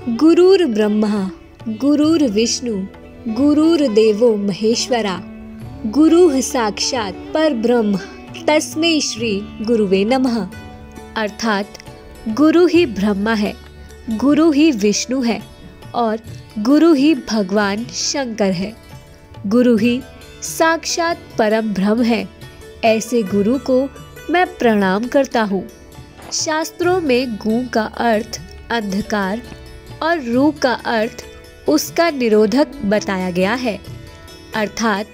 गुरुर् ब्रह्मा गुरुर्विष्णु गुरुर्देवो महेश्वरा गुरुः साक्षात परब्रह्म तस्मै श्री गुरुवे नमः। अर्थात गुरु ही ब्रह्मा है, गुरु ही विष्णु है और गुरु ही भगवान शंकर है। गुरु ही साक्षात परम ब्रह्म है। ऐसे गुरु को मैं प्रणाम करता हूँ। शास्त्रों में गु का अर्थ अंधकार और रू का अर्थ उसका निरोधक बताया गया है, अर्थात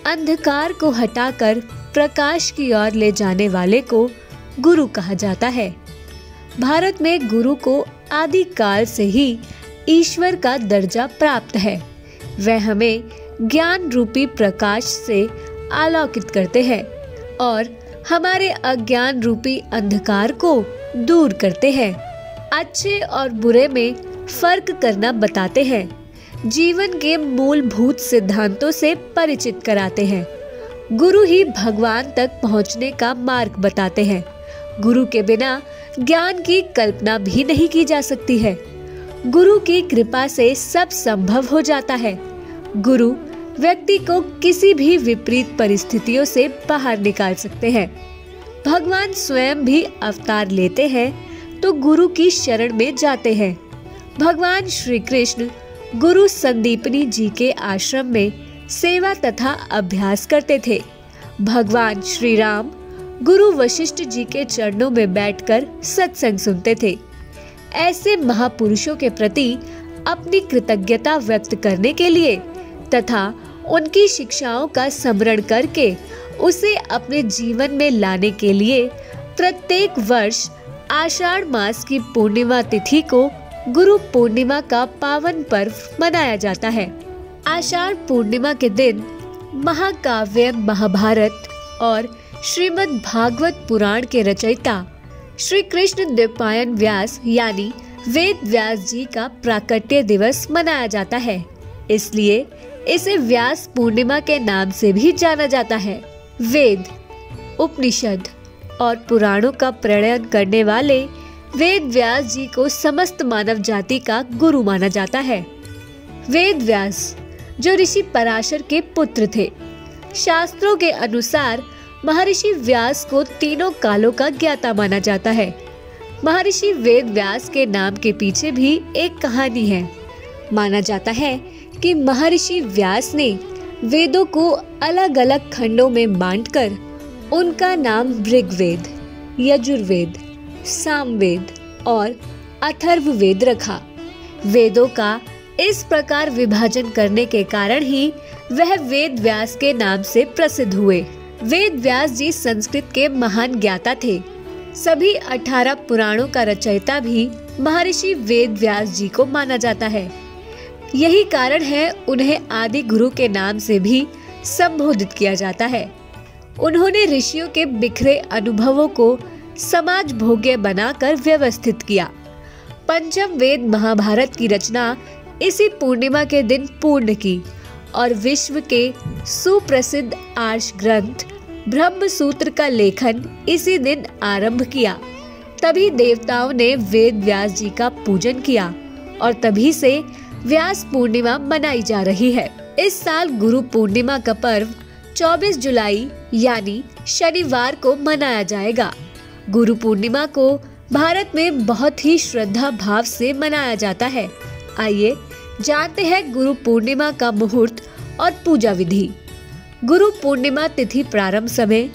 अंधकार को हटाकर प्रकाश की ओर ले जाने वाले को गुरु कहा जाता है। भारत में गुरु को आदि काल से ही ईश्वर का दर्जा प्राप्त है। वह हमें ज्ञान रूपी प्रकाश से आलोकित करते हैं और हमारे अज्ञान रूपी अंधकार को दूर करते हैं। अच्छे और बुरे में फर्क करना बताते हैं। जीवन के मूलभूत सिद्धांतों से परिचित कराते हैं। गुरु ही भगवान तक पहुंचने का मार्ग बताते हैं। गुरु के बिना ज्ञान की कल्पना भी नहीं की जा सकती है। गुरु की कृपा से सब संभव हो जाता है। गुरु व्यक्ति को किसी भी विपरीत परिस्थितियों से बाहर निकाल सकते हैं। भगवान स्वयं भी अवतार लेते हैं तो गुरु की शरण में जाते हैं। भगवान श्री कृष्ण गुरु संदीपनी जी के आश्रम में सेवा तथा अभ्यास करते थे। भगवान श्री राम गुरु वशिष्ठ जी के चरणों में बैठकर सत्संग सुनते थे। ऐसे महापुरुषों के प्रति अपनी कृतज्ञता व्यक्त करने के लिए तथा उनकी शिक्षाओं का स्मरण करके उसे अपने जीवन में लाने के लिए प्रत्येक वर्ष आषाढ़ मास की पूर्णिमा तिथि को गुरु पूर्णिमा का पावन पर्व मनाया जाता है। आषाढ़ पूर्णिमा के दिन महाकाव्य महाभारत और श्रीमद् भागवत पुराण के रचयिता श्री कृष्ण द्वैपायन व्यास यानी वेद व्यास जी का प्राकट्य दिवस मनाया जाता है। इसलिए इसे व्यास पूर्णिमा के नाम से भी जाना जाता है। वेद, उपनिषद और पुराणों का प्रणयन करने वाले वेद व्यास जी को समस्त मानव जाति का गुरु माना जाता है। वेद व्यास जो ऋषि पराशर के पुत्र थे। शास्त्रों के अनुसार महर्षि व्यास को तीनों कालों का ज्ञाता माना जाता है। महर्षि वेद व्यास के नाम के पीछे भी एक कहानी है। माना जाता है कि महर्षि व्यास ने वेदों को अलग अलग खंडों में बांटकर उनका नाम ऋग्वेद, यजुर्वेद, सामवेद और अथर्ववेद रखा। वेदों का इस प्रकार विभाजन करने के कारण ही वह वेद व्यास के नाम से प्रसिद्ध हुए। वेद व्यास जी संस्कृत के महान ज्ञाता थे। सभी 18 पुराणों का रचयिता भी महर्षि वेद व्यास जी को माना जाता है। यही कारण है उन्हें आदि गुरु के नाम से भी संबोधित किया जाता है। उन्होंने ऋषियों के बिखरे अनुभवों को समाज भोग्य बनाकर व्यवस्थित किया। पंचम वेद महाभारत की रचना इसी पूर्णिमा के दिन पूर्ण की और विश्व के सुप्रसिद्ध आर्ष ग्रंथ ब्रह्म सूत्र का लेखन इसी दिन आरंभ किया। तभी देवताओं ने वेद व्यास जी का पूजन किया और तभी से व्यास पूर्णिमा मनाई जा रही है। इस साल गुरु पूर्णिमा का पर्व 24 जुलाई यानी शनिवार को मनाया जाएगा। गुरु पूर्णिमा को भारत में बहुत ही श्रद्धा भाव से मनाया जाता है। आइए जानते हैं गुरु पूर्णिमा का मुहूर्त और पूजा विधि। गुरु पूर्णिमा तिथि प्रारंभ समय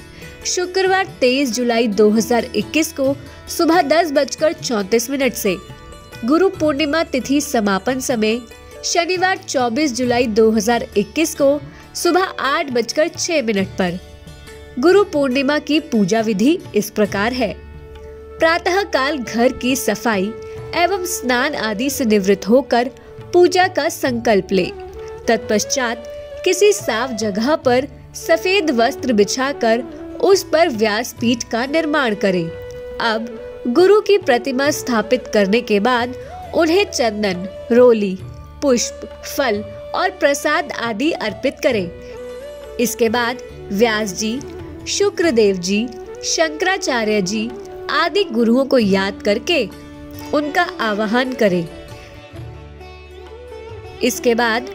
शुक्रवार 23 जुलाई 2021 को सुबह 10:34 से। गुरु पूर्णिमा तिथि समापन समय शनिवार 24 जुलाई 2021 को सुबह 8:06 पर। गुरु पूर्णिमा की पूजा विधि इस प्रकार है। प्रातः काल घर की सफाई एवं स्नान आदि से निवृत्त होकर पूजा का संकल्प ले। तत्पश्चात किसी साफ जगह पर सफेद वस्त्र बिछाकर उस पर व्यासपीठ का निर्माण करें। अब गुरु की प्रतिमा स्थापित करने के बाद उन्हें चंदन, रोली, पुष्प, फल और प्रसाद आदि अर्पित करें। इसके बाद व्यास जी, शुक्रदेव जी, शंकराचार्य जी आदि गुरुओं को याद करके उनका आवाहन करें। इसके बाद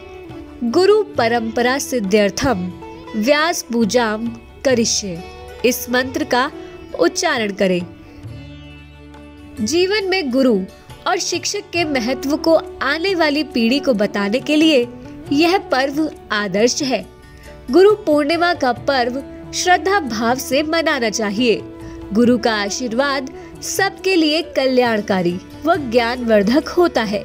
गुरु परंपरा सिद्ध्यर्थम व्यास पूजाम करिष्ये इस मंत्र का उच्चारण करें। जीवन में गुरु और शिक्षक के महत्व को आने वाली पीढ़ी को बताने के लिए यह पर्व आदर्श है। गुरु पूर्णिमा का पर्व श्रद्धा भाव से मनाना चाहिए। गुरु का आशीर्वाद सबके लिए कल्याणकारी व ज्ञानवर्धक होता है,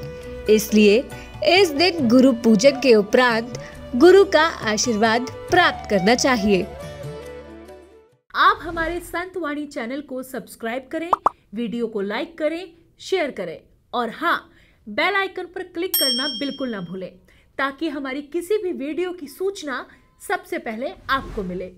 इसलिए इस दिन गुरु पूजन के उपरांत गुरु का आशीर्वाद प्राप्त करना चाहिए। आप हमारे संत वाणी चैनल को सब्सक्राइब करें, वीडियो को लाइक करें, शेयर करें और हाँ, बेल आइकन पर क्लिक करना बिल्कुल ना भूलें ताकि हमारी किसी भी वीडियो की सूचना सबसे पहले आपको मिले।